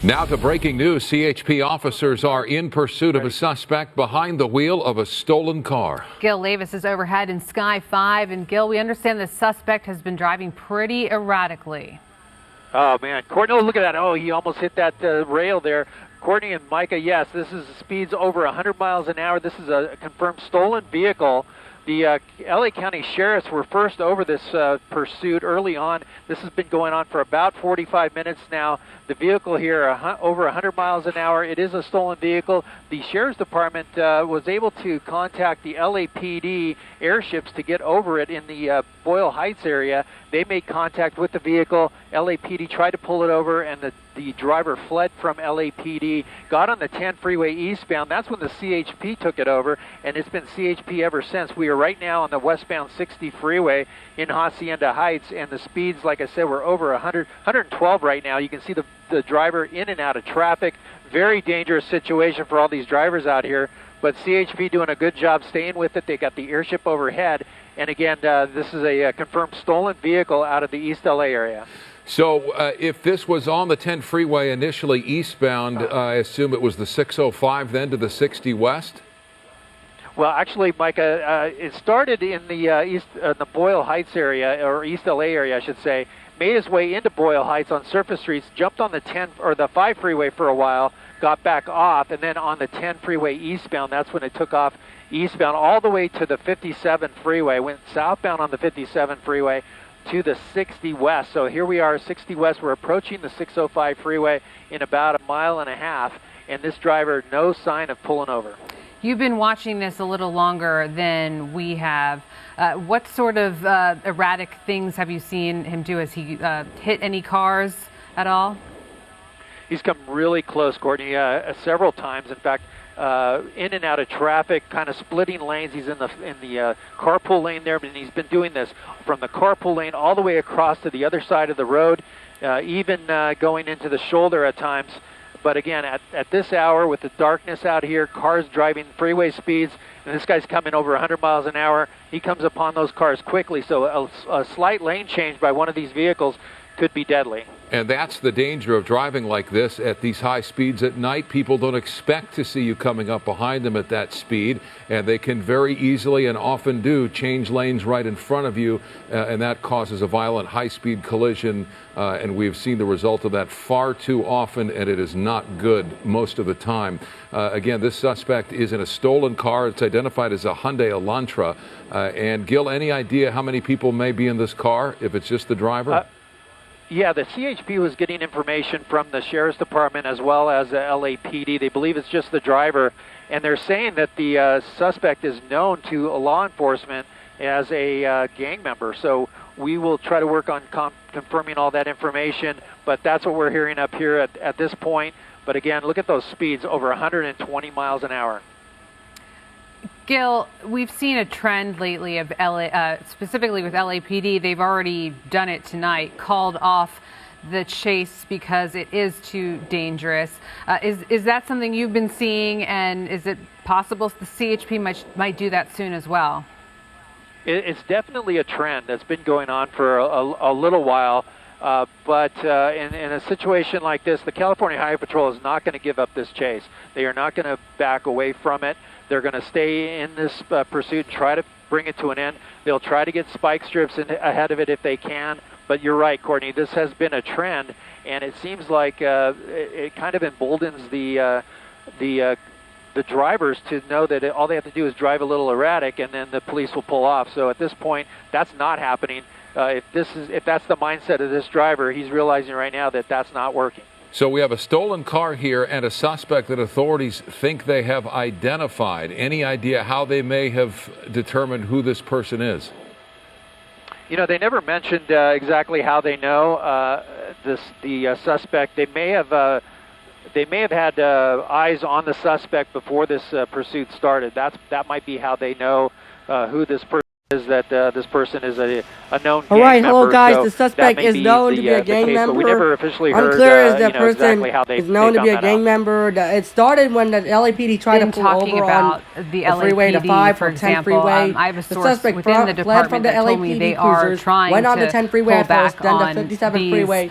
Now to breaking news. CHP officers are in pursuit of a suspect behind the wheel of a stolen car. Gil Levis is overhead in Sky 5. And Gil, we understand the suspect has been driving pretty erratically. Oh, man. Courtney, look at that. Oh, he almost hit that rail there. Courtney and Micah, yes, this is speeds over 100 miles an hour. This is a confirmed stolen vehicle. The LA County Sheriffs were first over this pursuit early on. This has been going on for about 45 minutes now. The vehicle here, over 100 miles an hour. It is a stolen vehicle. The Sheriff's Department was able to contact the LAPD airships to get over it in the Boyle Heights area. They made contact with the vehicle. LAPD tried to pull it over, and the driver fled from LAPD, got on the 10 freeway eastbound. That's when the CHP took it over, and it's been CHP ever since. We are right now on the westbound 60 freeway in Hacienda Heights, and the speeds, like I said, we're over 112 right now. You can see the driver in and out of traffic. Very dangerous situation for all these drivers out here, but CHP doing a good job staying with it. They got the airship overhead, and again, this is a confirmed stolen vehicle out of the East LA area. So if this was on the 10 freeway initially eastbound, I assume it was the 605 then to the 60 west? Well, actually, Micah, it started in the Boyle Heights area, or East LA area, I should say, made his way into Boyle Heights on surface streets, jumped on the 10 or the 5 freeway for a while, got back off, and then on the 10 freeway eastbound, that's when it took off eastbound all the way to the 57 freeway, went southbound on the 57 freeway to the 60 west. So here we are, 60 west. We're approaching the 605 freeway in about a mile and a half, and this driver, no sign of pulling over. You've been watching this a little longer than we have. What sort of erratic things have you seen him do? Has he hit any cars at all? He's come really close, Courtney, several times. In fact, in and out of traffic, kind of splitting lanes. He's in the carpool lane there, and he's been doing this from the carpool lane all the way across to the other side of the road, even going into the shoulder at times. But again, at this hour, with the darkness out here, cars driving freeway speeds, and this guy's coming over 100 miles an hour, he comes upon those cars quickly. So a slight lane change by one of these vehicles could be deadly. And that's the danger of driving like this at these high speeds at night. People don't expect to see you coming up behind them at that speed, and they can very easily and often do change lanes right in front of you, and that causes a violent high-speed collision, and we've seen the result of that far too often, and it is not good most of the time. Again, this suspect is in a stolen car. It's identified as a Hyundai Elantra. And Gil, any idea how many people may be in this car, if it's just the driver? Yeah, the CHP was getting information from the Sheriff's Department as well as the LAPD. They believe it's just the driver, and they're saying that the suspect is known to law enforcement as a gang member. So we will try to work on confirming all that information, but that's what we're hearing up here at this point. But again, look at those speeds, over 120 miles an hour. Gil, we've seen a trend lately of specifically with LAPD. They've already done it tonight, called off the chase because it is too dangerous. Is that something you've been seeing, and is it possible the CHP might do that soon as well? It's definitely a trend that's been going on for a little while. But in a situation like this, the California Highway Patrol is not going to give up this chase. They are not going to back away from it. They're going to stay in this pursuit and try to bring it to an end. They'll try to get spike strips ahead of it if they can. But you're right, Courtney, this has been a trend, and it seems like it kind of emboldens the drivers to know that all they have to do is drive a little erratic, and then the police will pull off. So at this point, that's not happening. If that's the mindset of this driver, he's realizing right now that that's not working. So we have a stolen car here and a suspect that authorities think they have identified. Any idea how they may have determined who this person is? You know, they never mentioned exactly how they know the suspect. They may have had eyes on the suspect before this pursuit started. That might be how they know who this person is, that this person is a known gang member. All right, hello guys. So the suspect is known to be a gang member. We never officially heard Unclear as the person exactly how they is known to be a gang out. member. It started when the LAPD tried to pull over on the freeway to 5 for or 10 example, freeway. I have a The source suspect within the fled from department the that told me LAPD they are cruisers, trying went on to the 10 freeway pull at first, back then on the 57 these freeway.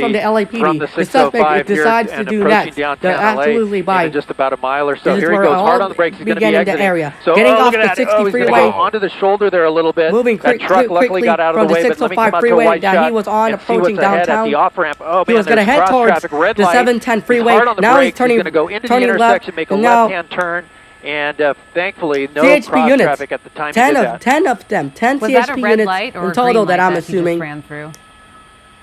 coming from the LAPD. from the The suspect 605 here decides to and do approaching next. downtown They're LA absolutely by. in just about a mile or so. This is Here he where goes, hard all on the brakes. He's going to be beginning the exiting. area. So, Getting off look at the that. 60 He's going to freeway. go onto the shoulder there a little bit. Moving That truck luckily quickly got out of from the the way, but let me come 605 out to a freeway wide that shot he was on and see approaching what's ahead at downtown. the off-ramp. Oh, He man, was going to there's head towards cross-traffic, red the light. 710 He's freeway. hard on the Now he's brakes. He's going to go into the turning left. intersection, make a And now left-hand turn. And thankfully, no CHP cross units. traffic at the time he did that. 10 of them. 10 Was CHP that a red units light or in a total green that light I'm he just assuming. ran through?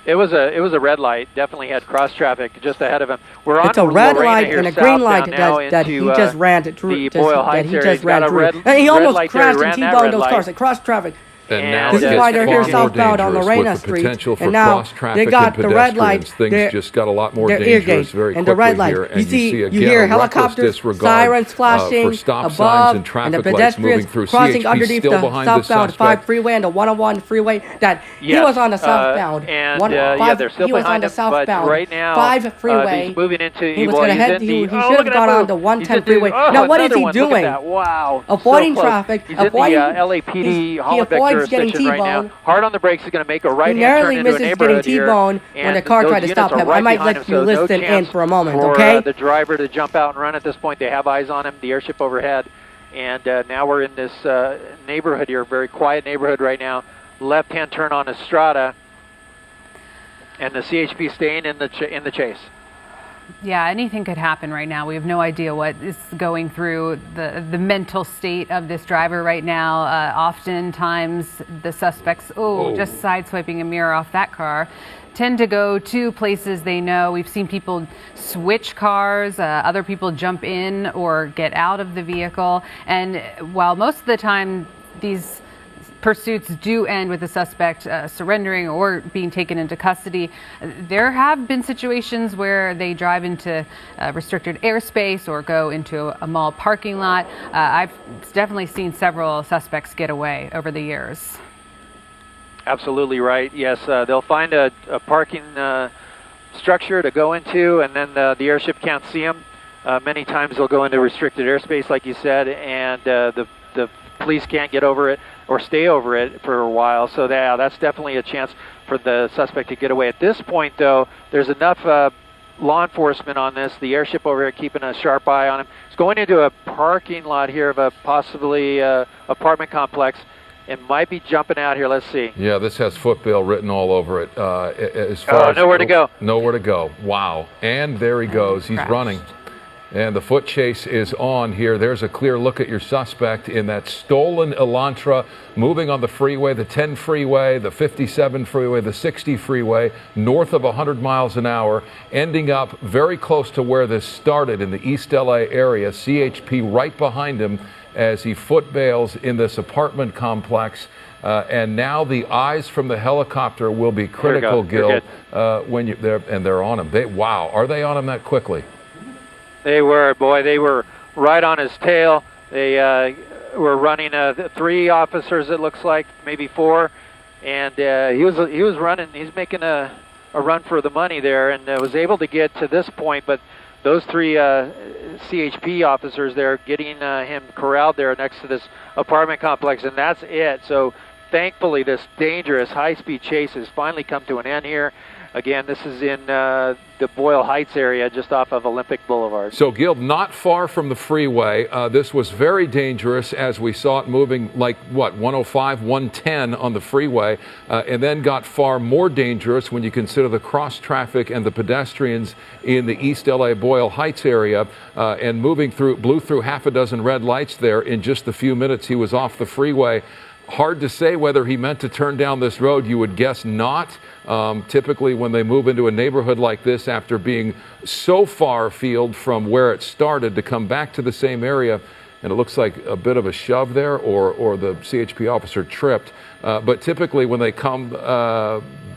It was a red light. Definitely had cross traffic just ahead of him. We're on It's a red Lorena light here and a south green light now that he into, just ran through. the Boyle That Heights he area. just He's got ran a through. red- And he red almost light there. crashed He and ran that T-boned red those light. cars. It crossed traffic. And now This it is why gets they're here far more southbound on dangerous Lorena with the Street. potential for And now cross-traffic they got and the red light. Things just got a lot more Their ear dangerous gate very and quickly the red light. here. And You see, again, you hear a reckless helicopters, disregard, sirens flashing for stop above, signs and and the traffic lights pedestrians moving through. crossing CHP underneath still the behind the southbound suspect. 5 freeway and the 101 freeway. That he was on the southbound. They're still he was on behind the him, southbound but right now, 5 freeway. he's moving into. He was well, going to he's head. in He the- should have look at gone that on move. the 110 He's in freeway. the- oh, Now, what is another he one. Look at doing? that. Wow. Avoiding So close. traffic, He's avoiding- in the LAPD he Hollenbeck avoids getting jurisdiction right now. T-boned. Hard on the brakes. He's going to make a He right-hand turn narrowly into a misses getting neighborhood here. T-boned when And the car those tried to units stop are him. right I might behind let him, you so no listen in chance for a moment, for, okay? the driver to jump out and run at this point. They have eyes on him, the airship overhead. And now we're in this neighborhood here, very quiet neighborhood right now. Left-hand turn on Estrada. And the CHP staying in the chase. Yeah, anything could happen right now. We have no idea what is going through the mental state of this driver right now. Oftentimes, the suspects, just sideswiping a mirror off that car, tend to go to places they know. We've seen people switch cars, other people jump in or get out of the vehicle. And while most of the time these pursuits do end with the suspect surrendering or being taken into custody, there have been situations where they drive into restricted airspace or go into a mall parking lot. I've definitely seen several suspects get away over the years. Absolutely right. Yes, they'll find a parking structure to go into, and then the airship can't see them. Many times they'll go into restricted airspace, like you said, and the police can't get over it or stay over it for a while. So that's definitely a chance for the suspect to get away. At this point, though, there's enough law enforcement on this. The airship over here keeping a sharp eye on him. It's going into a parking lot here of a possibly apartment complex. It might be jumping out here. Let's see. Yeah, this has footbill written all over it. As far as nowhere to go. Nowhere to go. Wow. And there he goes. He's running. And the foot chase is on here. There's a clear look at your suspect in that stolen Elantra, moving on the freeway, the 10 freeway, the 57 freeway, the 60 freeway, north of 100 miles an hour, ending up very close to where this started in the East LA area. CHP right behind him as he foot bails in this apartment complex. And now the eyes from the helicopter will be critical, Gil, when they're on him. Wow, are they on him that quickly? They were, boy, they were right on his tail. They were running 3 officers, it looks like, maybe 4, and he was running. He's making a run for the money there, and was able to get to this point. But those 3 CHP officers there getting him corralled there next to this apartment complex, and that's it. So thankfully, this dangerous high-speed chase has finally come to an end here. Again, this is in the Boyle Heights area, just off of Olympic Boulevard. So, Gil, not far from the freeway. This was very dangerous as we saw it moving like, 105, 110 on the freeway, and then got far more dangerous when you consider the cross traffic and the pedestrians in the East LA Boyle Heights area, and blew through half a dozen red lights there in just the few minutes he was off the freeway. Hard to say whether he meant to turn down this road. You would guess not. Typically, when they move into a neighborhood like this after being so far afield from where it started to come back to the same area, and it looks like a bit of a shove there, or the CHP officer tripped. But typically, when they come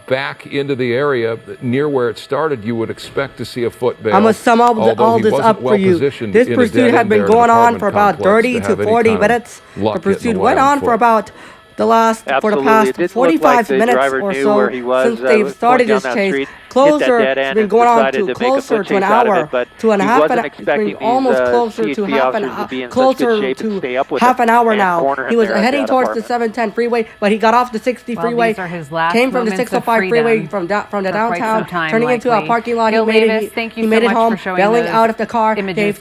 back into the area near where it started, you would expect to see a foot bail. I'm going to sum all this up for you. This pursuit had been going on for about 30 to 40 minutes. The pursuit went on for about for the past 45 minutes or so since they've started this chase. Closer, it's been going on to closer to an hour, to a half an hour. It's been almost closer to half an hour now. He was heading towards the 710 freeway, but he got off the 60 freeway, came from the 605 freeway from the downtown, turning into a parking lot. He made it home, bailing out of the car. They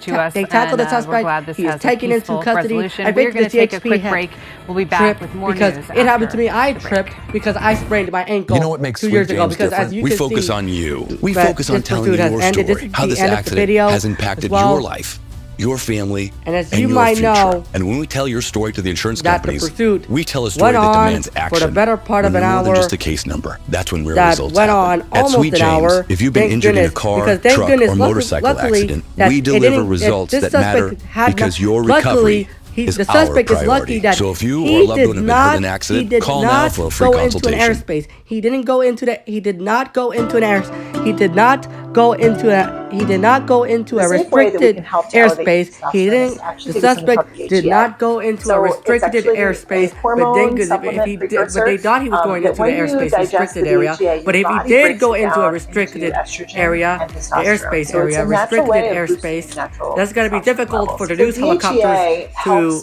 tackled the suspect. He is taken into custody. I think the CHP had We'll be back with more because news it happened to me. I tripped because I sprained my ankle. You know what makes 2 Sweet years ago? James Because different? as you We can focus see, on you. We but focus on this telling you pursuit has your ended. This story, is how the this end of the accident video has as impacted well. your life, your family, And as and you your might future. know, And when we tell your story to the insurance that the companies, pursuit we tell a story went that on demands action. for the better part of When an you're more than hour. just a case number. That's when real that results went happen. on At almost Sweet an James, hour. if you've been Thank injured in a goodness, car, because thank truck, goodness, or motorcycle luckily, accident, that we it deliver didn't- results this that suspect matter had because not- your luckily, recovery is the our suspect is lucky priority. that So if you or a he loved did one have been hurt not, in an he accident, did call now not for a free go into an consultation. airspace. He didn't go into the. He did not go into an air. He did not go into a. He did not go into a restricted airspace. He didn't. The suspect did not go into a restricted airspace, but then if he did, but they thought he was going into the airspace restricted area. But if he did go into a restricted area, the airspace area, restricted airspace, that's going to be difficult for the news helicopters to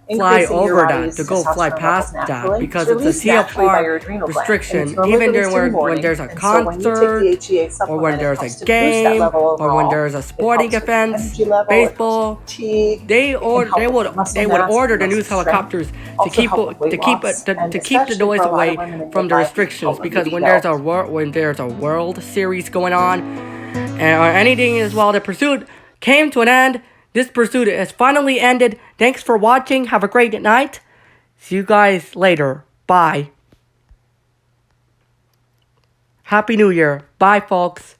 fly over that, to go fly past that, because it's a CFR restriction, even during when there's a concert, or when there's a game, or when there's a sporting event, baseball. They would order the news helicopters to keep the noise away from the restrictions, because when there's a World Series going on, or anything as well, the pursuit came to an end. This pursuit has finally ended. Thanks for watching. Have a great night. See you guys later. Bye. Happy New Year. Bye, folks.